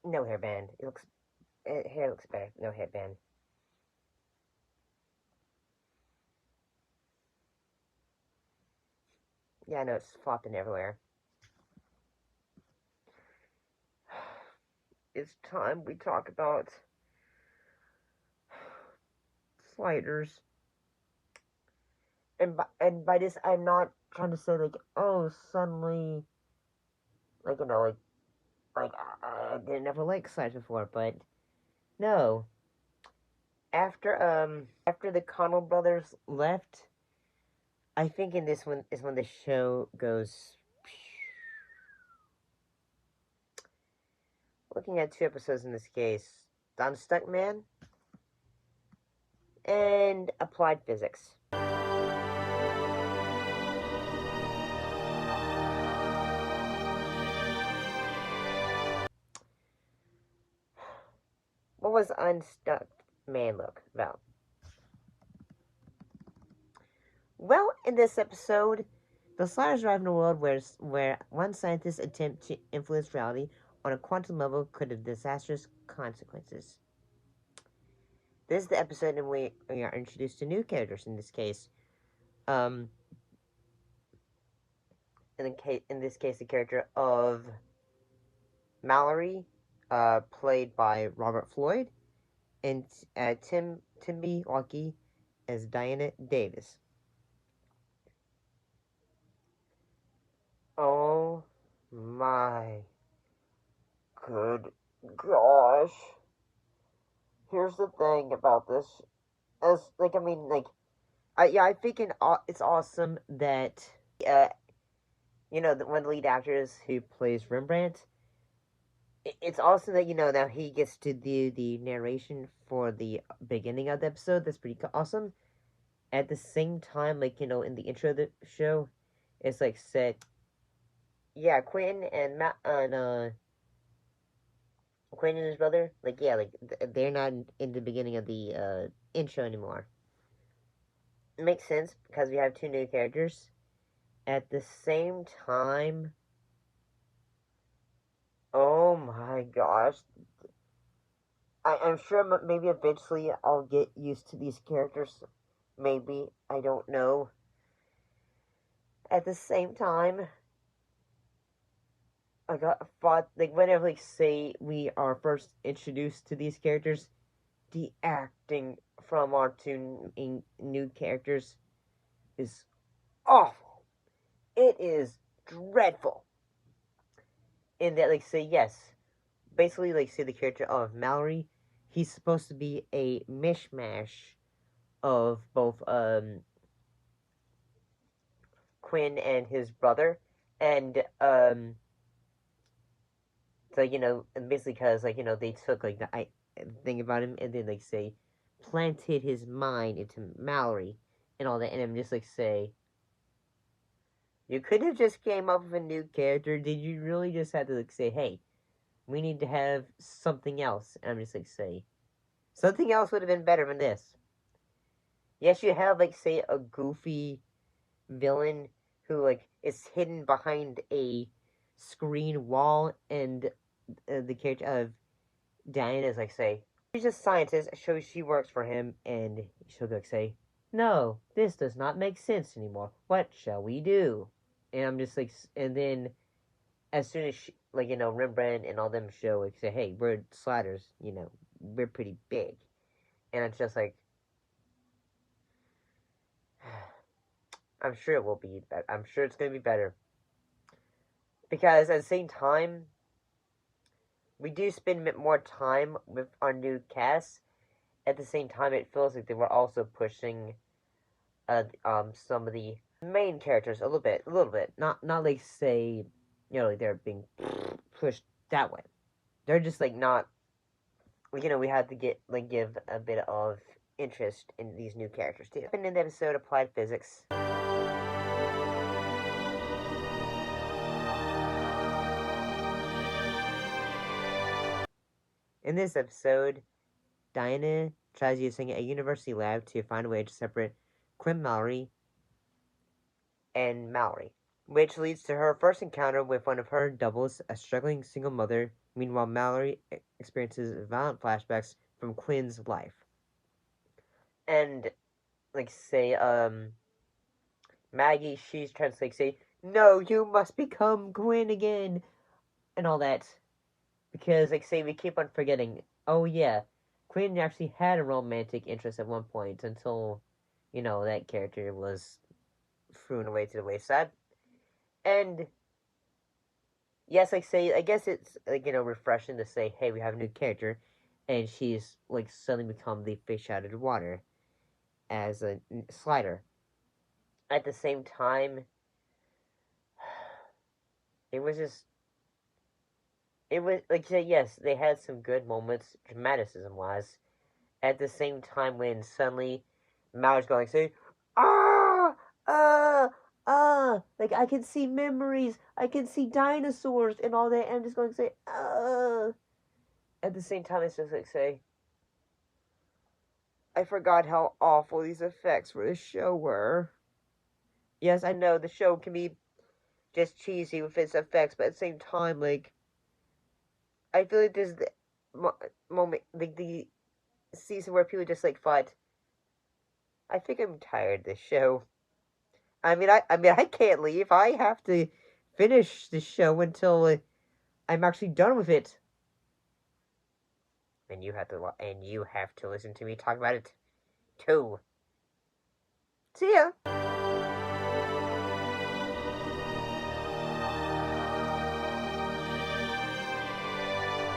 No hairband. Hair looks better. No headband. Yeah, I know it's flopping everywhere. It's time we talk about sliders. And by this, I'm not trying to say like, oh, suddenly, like like I didn't ever like sliders before, but no. After the Connell brothers left, I think in this one is when the show goes. Looking at two episodes in this case, Unstuck Man and Applied Physics. What was Unstuck Man look about? Well, in this episode, the Sliders arrive in a world where one scientist's attempt to influence reality on a quantum level could have disastrous consequences. This is the episode in which we are introduced to new characters. In this case, um, in this case, the character of Mallory, played by Robert Floyd, and Timby Walkie as Diana Davis. Oh my good gosh. Here's the thing about this. As like I mean like I think it's awesome that uh one of the lead actors who plays Rembrandt. It's awesome that now he gets to do the narration for the beginning of the episode. That's pretty awesome. At the same time, like in the intro of the show, it's like said, yeah, Quinn and his brother, like yeah, like they're not in the beginning of the intro anymore. It makes sense because we have two new characters. At the same time, oh my gosh, I'm sure maybe eventually I'll get used to these characters. Maybe I don't know. At the same time, I got thought like whenever like say we are first introduced to these characters, the acting from our two new characters is awful. It is dreadful. In that, like, say yes, basically, like, say the character of Mallory, he's supposed to be a mishmash of both Quinn and his brother, and so basically because like they took like the thing about him and then like say planted his mind into Mallory and all that, and I'm just like say you could have just came up with a new character. Did you really just have to like say, hey, we need to have something else? And I'm just like say something else would have been better than this. Yes, you have like say a goofy villain who like is hidden behind a screen wall, and the character of Diana is like say she's a scientist, shows she works for him, and she'll like say, "No, this does not make sense anymore. What shall we do?" And I'm just like, and then as soon as she, like Rembrandt and all them show like say, "Hey, we're sliders, we're pretty big," and it's just like, I'm sure it will be better. I'm sure it's gonna be better because at the same time, we do spend a bit more time with our new cast. At the same time, it feels like they were also pushing some of the main characters a little bit. Not like say, like they're being pushed that way. They're just like not. We had to give a bit of interest in these new characters too. And in the episode Applied Physics. In this episode, Diana tries using a university lab to find a way to separate Quinn Mallory and Mallory, which leads to her first encounter with one of her doubles, a struggling single mother Meanwhile, Mallory experiences violent flashbacks from Quinn's life. And, like, say, Maggie, she's trying to, like, say, no, you must become Quinn again, and all that. Because, like, say, we keep on forgetting, oh, yeah, Quinn actually had a romantic interest at one point until, that character was thrown away to the wayside. And, yes, like, say, I guess it's, like, refreshing to say, hey, we have a new character, and she's, like, suddenly become the fish out of the water as a slider. At the same time, it was just, it was, like, say, yes, they had some good moments, dramaticism-wise. At the same time, when suddenly Mallory's going, say, ah, like, I can see memories, I can see dinosaurs, and all that, and I'm just going to say, At the same time, it's just like, say, I forgot how awful these effects for the show were. Yes, I know the show can be just cheesy with its effects, but at the same time, like, I feel like this is the moment, like, the season where people just, like, thought, I think I'm tired of this show. I can't leave. I have to finish the show until I'm actually done with it. And you have to listen to me talk about it too. See ya.